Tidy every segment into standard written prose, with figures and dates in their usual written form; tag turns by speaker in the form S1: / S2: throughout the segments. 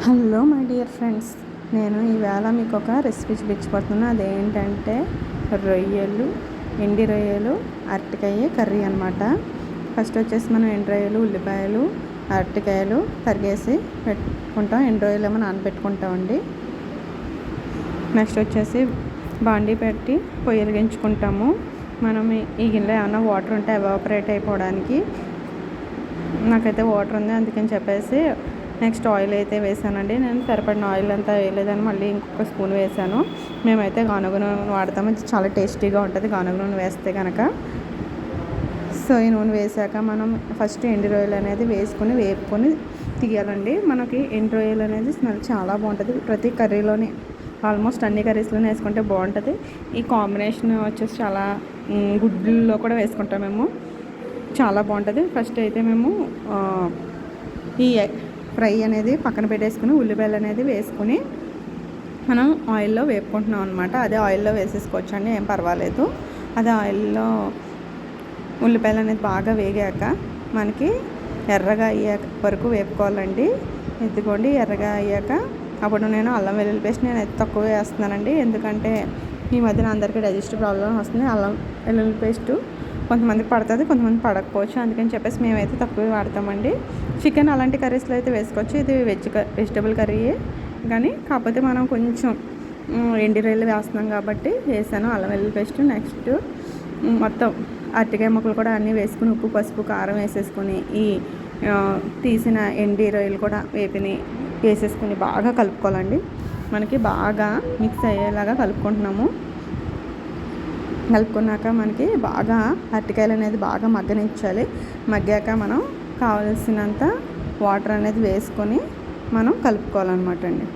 S1: Hello my dear friends, నేను ఈవేళ మీకు ఒక రెసిపీ చూపించబోతున్నాను. అదేంటంటే రొయ్యలు, ఎండి రొయ్యలు, అరటికాయ కర్రీ అనమాట. ఫస్ట్ వచ్చేసి మనం ఎండు రొయ్యలు, ఉల్లిపాయలు, అరటికాయలు తరిగేసి పెట్టుకుంటాం. ఎండు రొయ్యలు ఏమో నానబెట్టుకుంటామండి. నెక్స్ట్ వచ్చేసి బాండీ పెట్టి పొయ్యి వెలిగించుకుంటాము. మనం ఈ గిన్నెలో ఏమైనా వాటర్ ఉంటే ఎవాపరేట్ అయిపోవడానికి. నాకైతే వాటర్ ఉంది, అందుకని చెప్పేసి నెక్స్ట్ ఆయిల్ అయితే వేసానండి. నేను సరిపడిన ఆయిల్ అంతా వేయలేదని మళ్ళీ ఇంకొక స్పూన్ వేసాను. మేమైతే గానుగ నూనె వాడతాము, చాలా టేస్టీగా ఉంటుంది గానుగ నూనె వేస్తే కనుక. సో ఈ నూనె వేసాక మనం ఫస్ట్ ఎండు రొయ్యలు అనేది వేసుకొని వేపుకొని తీయాలండి. మనకి ఎండు రొయ్యలు అనేది స్మెల్ చాలా బాగుంటుంది. ప్రతి కర్రీలోని ఆల్మోస్ట్ అన్ని కర్రీస్లోనే వేసుకుంటే బాగుంటుంది. ఈ కాంబినేషన్ వచ్చేసి చాలా గుడ్లలో కూడా వేసుకుంటాం మేము, చాలా బాగుంటుంది. ఫస్ట్ అయితే మేము ఈ ఫ్రై అనేది పక్కన పెట్టేసుకుని ఉల్లిపాయలు అనేది వేసుకుని మనం ఆయిల్లో వేపుకుంటున్నాం అనమాట. అదే ఆయిల్లో వేసేసుకోవచ్చు అండి, ఏం పర్వాలేదు. అదే ఆయిల్లో ఉల్లిపాయలు అనేది బాగా వేగాక మనకి ఎర్రగా అయ్యాక వరకు వేపుకోవాలండి. ఎత్తుకోండి ఎర్రగా అయ్యాక అప్పుడు నేను అల్లం వెల్లుల్లి పేస్ట్ నేను తక్కువ వేస్తున్నానండి. ఎందుకంటే ఈ మధ్యన అందరికీ డైజెస్టివ్ ప్రాబ్లం వస్తుంది. అల్లం వెల్లుల్లి పేస్టు కొంతమందికి పడుతుంది, కొంతమంది పడకపోవచ్చు. అందుకని చెప్పేసి మేమైతే తక్కువే వాడతామండి. చికెన్ అలాంటి కర్రీస్లో అయితే వేసుకోవచ్చు. ఇది వెజిటబుల్ కర్రీయే కానీ కాకపోతే మనం కొంచెం ఎండి రొయ్యలు వేస్తున్నాం కాబట్టి వేసాను అల్లం వెల్లుల్లి పేస్ట్. నెక్స్ట్ మొత్తం అరటికాయ ముక్కలు కూడా అన్నీ వేసుకుని ఉప్పు, పసుపు, కారం వేసేసుకొని ఈ తీసిన ఎండి రొయ్యలు కూడా వేసేసుకుని బాగా కలుపుకోవాలండి. మనకి బాగా మిక్స్ అయ్యేలాగా కలుపుకుంటున్నాము. కలుపుకున్నాక మనకి బాగా అరటికాయలు అనేది బాగా మగ్గనించాలి. మగ్గాక మనం కావలసినంత వాటర్ అనేది వేసుకొని మనం కలుపుకోవాలన్నమాట అండి.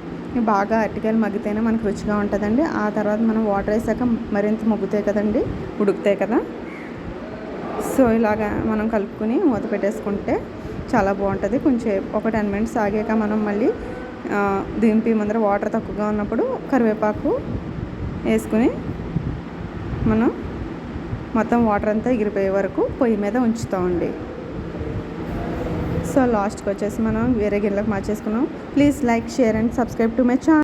S1: బాగా అరటికాయలు మగ్గితేనే మనకు రుచిగా ఉంటుందండి. ఆ తర్వాత మనం వాటర్ వేసాక మరింత మగ్గుతాయి కదండి, ఉడుకుతాయి కదా. సో ఇలాగా మనం కలుపుకొని మూత పెట్టేసుకుంటే చాలా బాగుంటుంది. కొంచెం ఒక 10 minutes ఆగాక మనం మళ్ళీ దింపి ముందర వాటర్ తక్కువగా ఉన్నప్పుడు కరివేపాకు వేసుకుని మనం మొత్తం వాటర్ అంతా ఎగిరిపోయే వరకు పొయ్యి మీద ఉంచుతామండి. సో లాస్ట్కి వచ్చేసి మనం వేరే గిన్నెలకు మార్చేసుకున్నాం. Please like, share and subscribe to my channel.